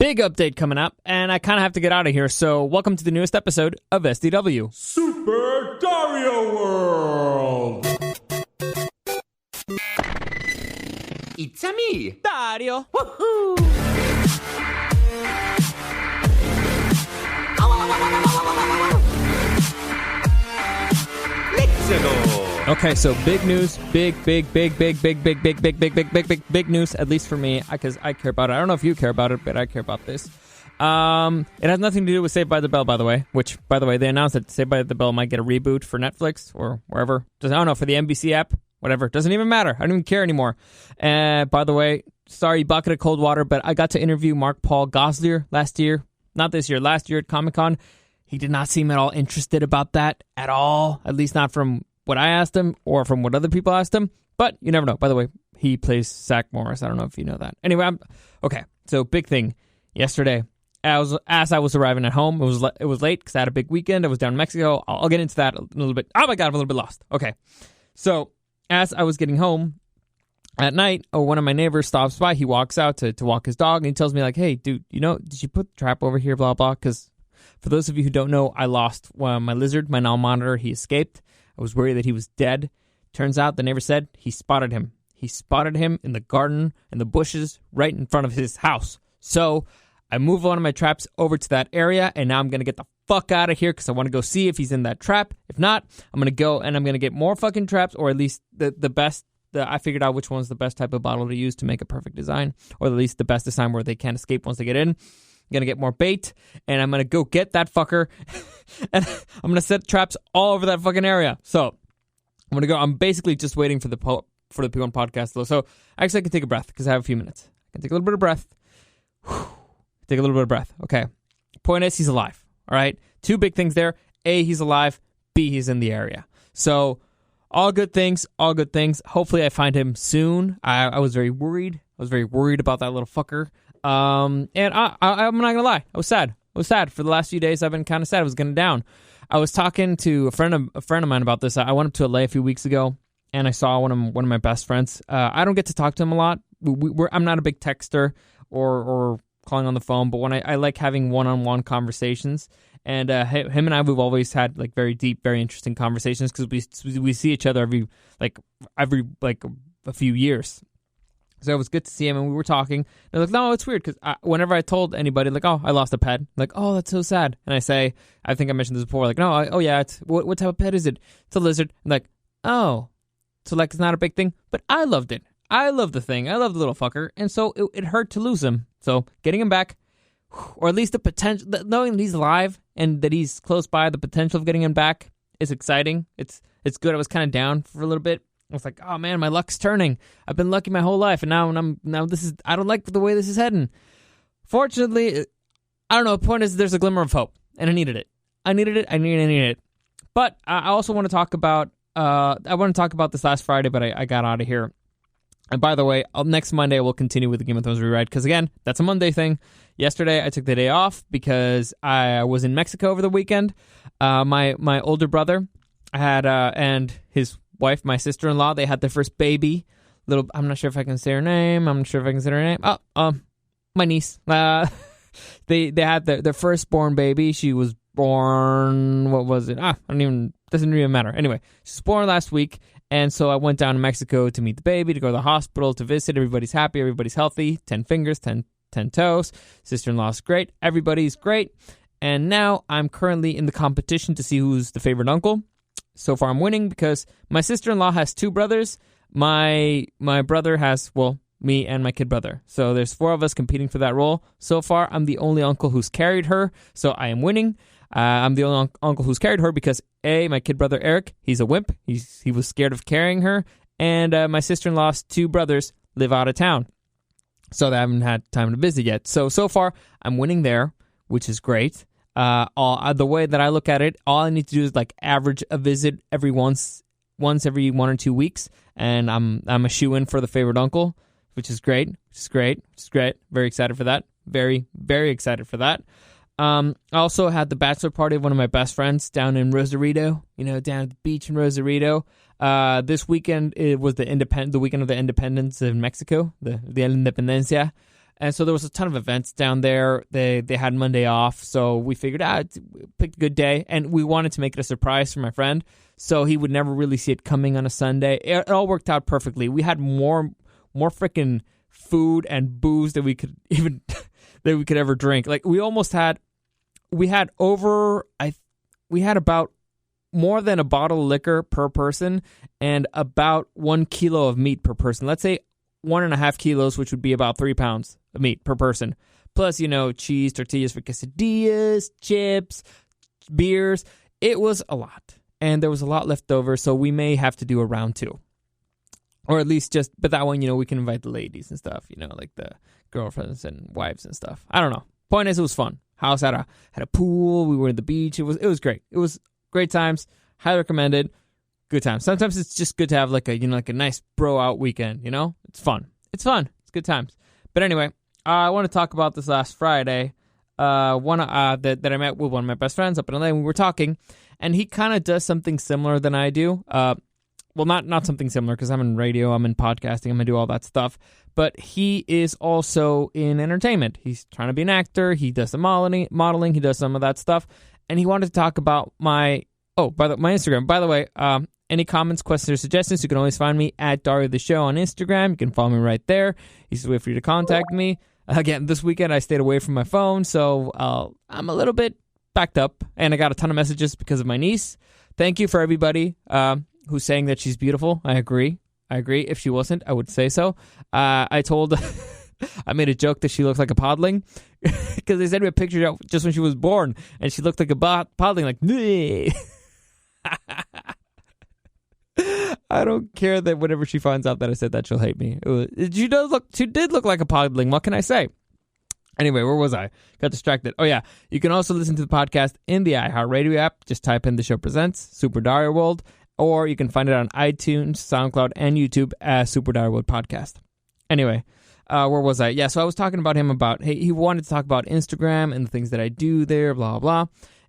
big update coming up, and I kind of have to get out of here, so welcome to the newest episode of SDW. Super Dario World! It's a me, Dario! Woohoo! Let's go! Okay, so big news, big news, at least for me, because I care about it. I don't know if you care about it, but I care about this. It has nothing to do with Saved by the Bell, by the way, which, by the way, they announced that Saved by the Bell might get a reboot for Netflix or wherever. I don't know, for the NBC app, whatever. Doesn't even matter. I don't even care anymore. By the way, sorry, bucket of cold water, but I got to interview Mark Paul Gosselaar last year at Comic-Con. He did not seem at all interested about that at all, at least not from what I asked him or from what other people asked him, but you never know. By the way, he plays Zach Morris. I don't know if you know that. Anyway, okay. So big thing yesterday. As I was arriving at home, it was late because I had a big weekend. I was down in Mexico. I'll get into that a little bit. Oh my god, I'm a little bit lost. Okay, so as I was getting home at night, one of my neighbors stops by. He walks out to walk his dog, and he tells me like, "Hey, dude, did you put the trap over here? Blah blah." Because for those of you who don't know, I lost my lizard, my now monitor. He escaped. I was worried that he was dead. Turns out the neighbor said he spotted him. He spotted him in the garden, in the bushes, right in front of his house. So I move one of my traps over to that area, and now I'm going to get the fuck out of here because I want to go see if he's in that trap. If not, I'm going to go and I'm going to get more fucking traps, or at least the best. I figured out which one's the best type of bottle to use to make a perfect design, or at least the best design where they can't escape once they get in. I'm going to get more bait, and I'm going to go get that fucker, and I'm going to set traps all over that fucking area. So I'm going to go. I'm basically just waiting for the P1 podcast, though. So actually, I can take a breath because I have a few minutes. I can take a little bit of breath. Take a little bit of breath. Okay. Point is, he's alive. All right. Two big things there. A, he's alive. B, he's in the area. So all good things. All good things. Hopefully, I find him soon. I was very worried. I was very worried about that little fucker. And I'm not gonna lie, I was sad. For the last few days, I've been kind of sad. I was getting down. I was talking to a friend of mine about this. I went up to LA a few weeks ago, and I saw one of my best friends. I don't get to talk to him a lot. I'm not a big texter or calling on the phone, but when I like having one-on-one conversations. And him and I, we've always had like very deep, very interesting conversations because we see each other every a few years. So it was good to see him, and we were talking. They're like, no, it's weird, because whenever I told anybody, like, oh, I lost a pet, like, oh, that's so sad. And I say, I think I mentioned this before, like, no, oh yeah, it's, what type of pet is it? It's a lizard. I'm like, oh, so like it's not a big thing, but I loved it. I love the thing. I love the little fucker, and so it hurt to lose him. So getting him back, or at least the potential, knowing that he's alive and that he's close by, the potential of getting him back is exciting. It's good. I was kind of down for a little bit. I was like, oh man, my luck's turning. I've been lucky my whole life, and now this is, I don't like the way this is heading. Fortunately, I don't know. The point is, there's a glimmer of hope, and I needed it. I needed it. But I also want to talk about. This last Friday, but I got out of here. And by the way, next Monday we'll continue with the Game of Thrones rewrite because again, that's a Monday thing. Yesterday I took the day off because I was in Mexico over the weekend. My older brother had and his wife, my sister-in-law, they had their first baby. I'm not sure if I can say her name. My niece. They had their firstborn baby. She was born. What was it? Doesn't even matter. Anyway, she was born last week, and so I went down to Mexico to meet the baby, to go to the hospital, to visit. Everybody's happy. Everybody's healthy. 10 fingers, 10 toes. Sister-in-law's great. Everybody's great. And now I'm currently in the competition to see who's the favorite uncle. So far, I'm winning because my sister-in-law has two brothers. My brother has, me and my kid brother. So there's four of us competing for that role. So far, I'm the only uncle who's carried her, so I am winning. I'm the only uncle who's carried her because, A, my kid brother Eric, he's a wimp. He was scared of carrying her. And my sister-in-law's two brothers live out of town. So they haven't had time to visit yet. So far, I'm winning there, which is great. The way that I look at it, all I need to do is like average a visit every once every 1 or 2 weeks, and I'm a shoo-in for the favorite uncle, which is great. Very excited for that. Very, very excited for that. I also had the bachelor party of one of my best friends down in Rosarito, down at the beach in Rosarito. This weekend, it was the weekend of the independence of Mexico, the Independencia. And so there was a ton of events down there. They had Monday off, so we figured out, picked a good day, and we wanted to make it a surprise for my friend, so he would never really see it coming on a Sunday. It all worked out perfectly. We had more freaking food and booze than we could even that we could ever drink. Like we had about more than a bottle of liquor per person and about 1 kilo of meat per person. Let's say 1.5 kilos, which would be about 3 pounds of meat per person. Plus, cheese, tortillas for quesadillas, chips, beers. It was a lot. And there was a lot left over, so we may have to do a round 2. Or at least but that one, we can invite the ladies and stuff, like the girlfriends and wives and stuff. I don't know. Point is, it was fun. House had a pool. We were at the beach. It was great. It was great times. Highly recommended. Good times. Sometimes it's just good to have like a nice bro out weekend. It's fun. It's good times. But anyway, I want to talk about this last Friday. That I met with one of my best friends up in LA. We were talking, and he kind of does something similar than I do. Well, not something similar because I'm in radio, I'm in podcasting, I'm gonna do all that stuff. But he is also in entertainment. He's trying to be an actor. He does some modeling. He does some of that stuff. And he wanted to talk about my Instagram. By the way, any comments, questions, or suggestions, you can always find me at Dario the Show on Instagram. You can follow me right there. He's a way for you to contact me. Again, this weekend I stayed away from my phone, so I'm a little bit backed up, and I got a ton of messages because of my niece. Thank you for everybody who's saying that she's beautiful. I agree. If she wasn't, I would say so. I made a joke that she looks like a podling because they sent me a picture just when she was born, and she looked like a podling, like, nee. I don't care that whenever she finds out that I said that, she'll hate me. She did look like a podling. What can I say? Anyway, where was I? Got distracted. Oh, yeah. You can also listen to the podcast in the iHeartRadio app. Just type in The Show Presents, Super Dario World, or you can find it on iTunes, SoundCloud, and YouTube as Super Dario World Podcast. Anyway, where was I? Yeah, so I was talking about him about, hey, he wanted to talk about Instagram and the things that I do there, blah, blah.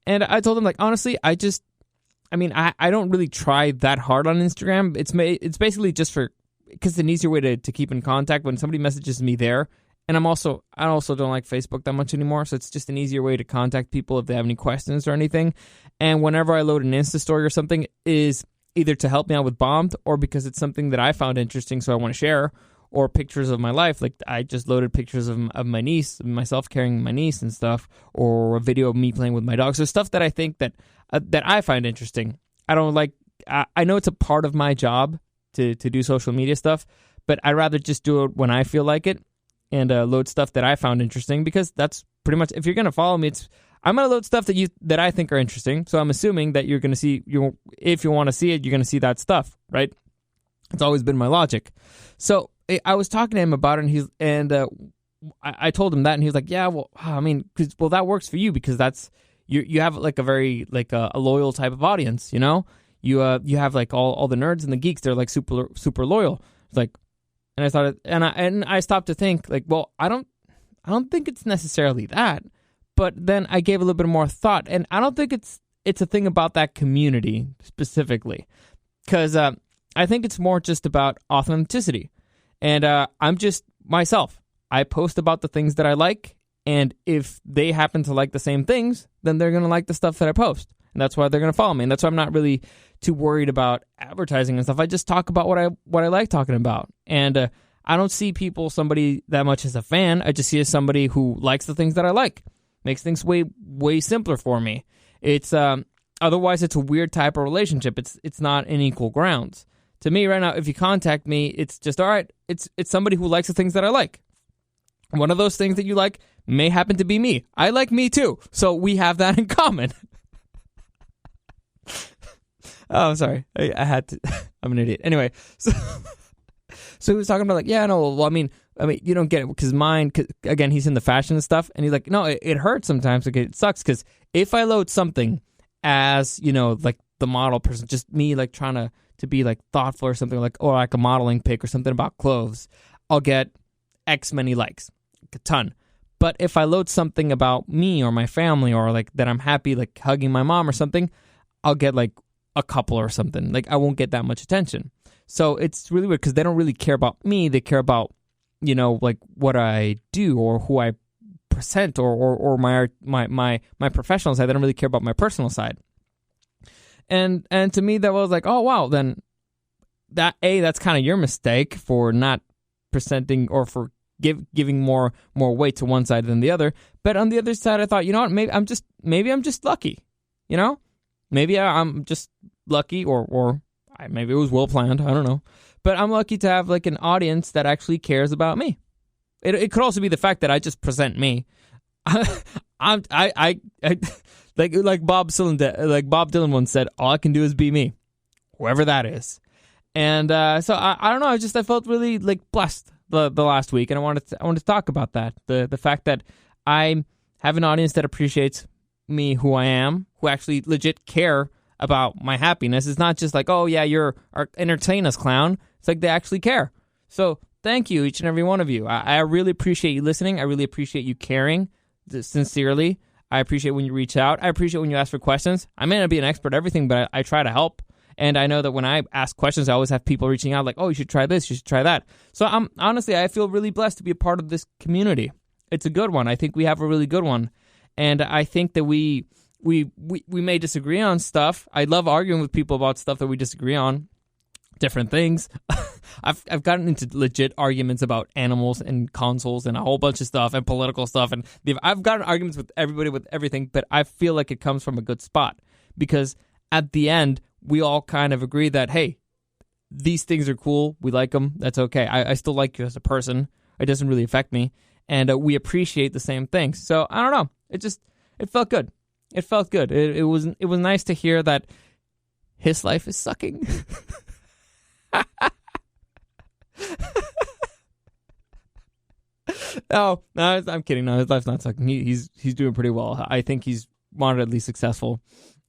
And I told him, like, honestly, I don't really try that hard on Instagram. It's basically just because it's an easier way to keep in contact when somebody messages me there. And I also don't like Facebook that much anymore, so it's just an easier way to contact people if they have any questions or anything. And whenever I load an Insta story or something, is either to help me out with Bombed or because it's something that I found interesting, so I want to share, or pictures of my life. Like I just loaded pictures of my niece, myself carrying my niece and stuff, or a video of me playing with my dog. So stuff that I think that I find interesting. I don't like. I know it's a part of my job to do social media stuff, but I'd rather just do it when I feel like it. And load stuff that I found interesting, because that's pretty much, if you're going to follow me, I'm going to load stuff that I think are interesting. So I'm assuming that you're going to see, if you want to see it, you're going to see that stuff, right? It's always been my logic. So I was talking to him about it, and I told him that, and he was like, yeah, well, I mean, that works for you because that's, you have like a very, like a loyal type of audience, you know? You have like all the nerds and the geeks, they're like super, super loyal. It's like, and I thought, and I stopped to think, like, well, I don't think it's necessarily that, but then I gave a little bit more thought, and I don't think it's a thing about that community specifically, because I think it's more just about authenticity, and I'm just myself. I post about the things that I like, and if they happen to like the same things, then they're gonna like the stuff that I post. And that's why they're going to follow me. And that's why I'm not really too worried about advertising and stuff. I just talk about what I like talking about. And I don't see somebody that much as a fan. I just see as somebody who likes the things that I like. Makes things way, way simpler for me. It's otherwise it's a weird type of relationship. It's not in equal grounds. To me right now, if you contact me, it's just, all right, it's somebody who likes the things that I like. One of those things that you like may happen to be me. I like me too. So we have that in common. Oh, I'm sorry. I had to. I'm an idiot. Anyway, so he was talking about like, yeah, no, well, I mean, you don't get it because again, he's in the fashion and stuff, and he's like, no, it hurts sometimes. Okay, it sucks because if I load something as, like the model person, just me like trying to be like thoughtful or something, like, or like a modeling pic or something about clothes, I'll get X many likes, like a ton. But if I load something about me or my family, or like that I'm happy, like hugging my mom or something, I'll get like a couple or something. Like I won't get that much attention. So it's really weird because they don't really care about me. They care about like what I do or who I present or my professional side. They don't really care about my personal side. And to me, that was like, oh wow, then that's kind of your mistake for not presenting or for giving more weight to one side than the other. But on the other side, I thought, you know what, maybe I'm just lucky, maybe I'm just lucky or maybe it was well planned. I don't know, but I'm lucky to have like an audience that actually cares about me. It could also be the fact that I just present me. I like Bob Dylan once said, all I can do is be me, whoever that is. And so I don't know. I felt really like blessed the last week, and I wanted to talk about that. The fact that I have an audience that appreciates me, who I am, who actually legit care about my happiness. It's not just like, oh yeah, you're entertain us, clown. It's like they actually care. So thank you, each and every one of you. I really appreciate you listening. I really appreciate you caring sincerely. I appreciate when you reach out. I appreciate when you ask for questions. I may not be an expert at everything, but I try to help. And I know that when I ask questions, I always have people reaching out like, oh, you should try this, you should try that. So I feel really blessed to be a part of this community. It's a good one. I think we have a really good one. And I think that we may disagree on stuff. I love arguing with people about stuff that we disagree on, different things. I've gotten into legit arguments about animals and consoles and a whole bunch of stuff and political stuff. And I've gotten arguments with everybody with everything, but I feel like it comes from a good spot because at the end, we all kind of agree that, hey, these things are cool. We like them. That's okay. I still like you as a person. It doesn't really affect me. And we appreciate the same things. So I don't know. It felt good. It felt good. It was nice to hear that his life is sucking. No, I'm kidding. No, his life's not sucking. He's doing pretty well. I think he's moderately successful.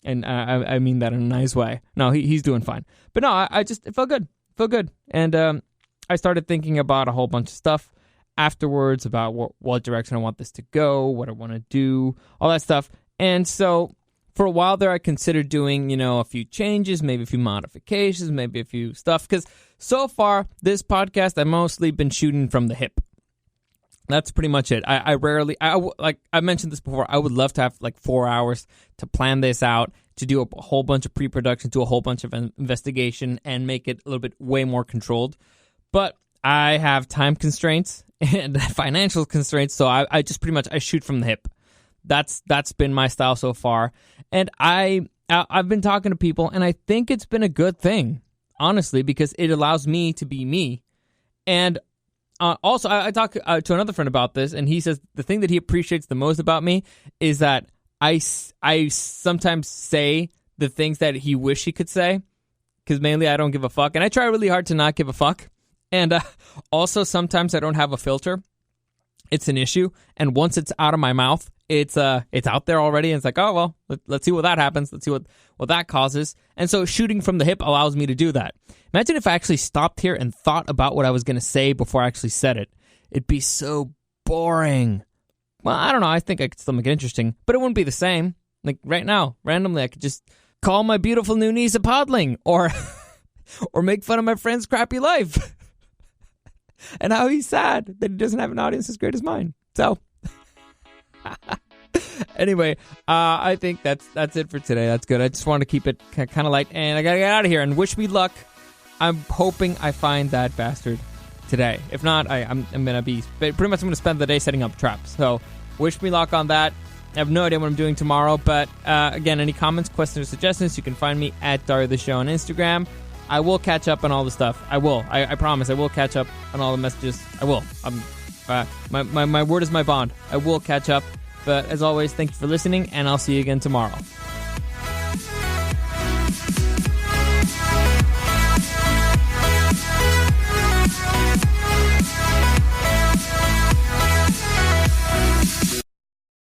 And I mean that in a nice way. No, he's doing fine. But no, it felt good. And I started thinking about a whole bunch of stuff afterwards about what direction I want this to go, what I want to do, all that stuff. And so for a while there, I considered doing, a few changes, maybe a few modifications, maybe a few stuff. Because so far, this podcast, I've mostly been shooting from the hip. That's pretty much it. I mentioned this before, I would love to have like 4 hours to plan this out, to do a whole bunch of pre-production, do a whole bunch of investigation, and make it a little bit way more controlled. But I have time constraints and financial constraints, so I just pretty much, I shoot from the hip. That's been my style so far. And I've been talking to people, and I think it's been a good thing, honestly, because it allows me to be me. And also, I talked to another friend about this, and he says the thing that he appreciates the most about me is that I sometimes say the things that he wish he could say, because mainly I don't give a fuck, and I try really hard to not give a fuck. And also, sometimes I don't have a filter. It's an issue, and once it's out of my mouth, it's out there already, and it's like, oh, well, let's see what that happens. Let's see what that causes. And so shooting from the hip allows me to do that. Imagine if I actually stopped here and thought about what I was going to say before I actually said it. It'd be so boring. Well, I don't know. I think I could still make it interesting, but it wouldn't be the same. Like right now, randomly, I could just call my beautiful new niece a podling or make fun of my friend's crappy life and how he's sad that he doesn't have an audience as great as mine. So... Anyway, I think that's it for today. That's good. I just want to keep it kind of light, and I gotta get out of here. And wish me luck. I'm hoping I find that bastard today. If not, I'm gonna be pretty much. I'm gonna spend the day setting up traps. So wish me luck on that. I have no idea what I'm doing tomorrow, but again, any comments, questions, or suggestions, you can find me at Dario the Show on Instagram. I will catch up on all the stuff. I will. I promise. I will catch up on all the messages. I will. My word is my bond. I will catch up. But as always, thank you for listening, and I'll see you again tomorrow.